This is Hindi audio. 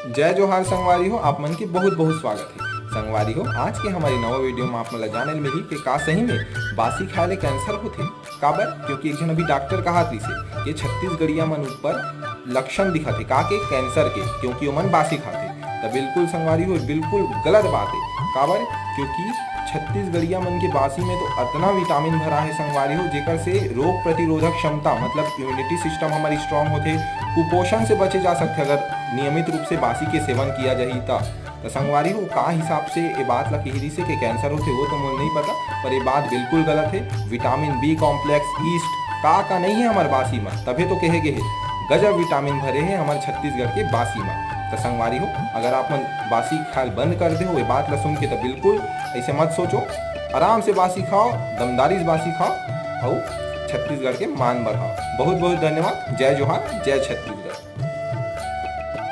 जय जोहार संगवारी हो, आप मन के बहुत बहुत स्वागत है। संगवारी हो, आज के हमारी नवा वीडियो में आप मन जाने मिली कि का सही में बासी खाए ले कैंसर होथे। काबर? क्योंकि एक जन अभी डॉक्टर कहा थी से ये छत्तीसगढ़िया मन ऊपर लक्षण दिखत है का के कैंसर के, क्योंकि ओमन बासी खाते। तो बिल्कुल संगवारी हो, बिल्कुल गलत बात है। काबर? क्योंकि छत्तीसगढ़िया मन के बासी में तो इतना विटामिन भरा है संगवारी हो, जेकर से रोग प्रतिरोधक क्षमता मतलब इम्यूनिटी सिस्टम हमारी स्ट्रांग होते। कुपोषण से बचे जा सकते अगर नियमित रूप से बासी के सेवन किया जाही तो संगवारी हो का हिसाब से ये बात ला कही से कि कैंसर होते वो तो मुझे नहीं पता, पर ये बात बिल्कुल गलत है। विटामिन बी कॉम्प्लेक्स, ईस्ट का नहीं है हमारे बासी में, तभी तो कहे गए है गजब विटामिन भरे हैं हमारे छत्तीसगढ़ के बासी में। तो संगवारी हो, अगर आप मन बासी खाल बंद कर दे हो ये बात ला सुन के, तो बिल्कुल ऐसे मत सोचो। आराम से बासी खाओ, दमदारी से बासी खाओ और छत्तीसगढ़ के मान बढ़ाओ। बहुत बहुत धन्यवाद। जय जोहार, जय छत्तीसगढ़।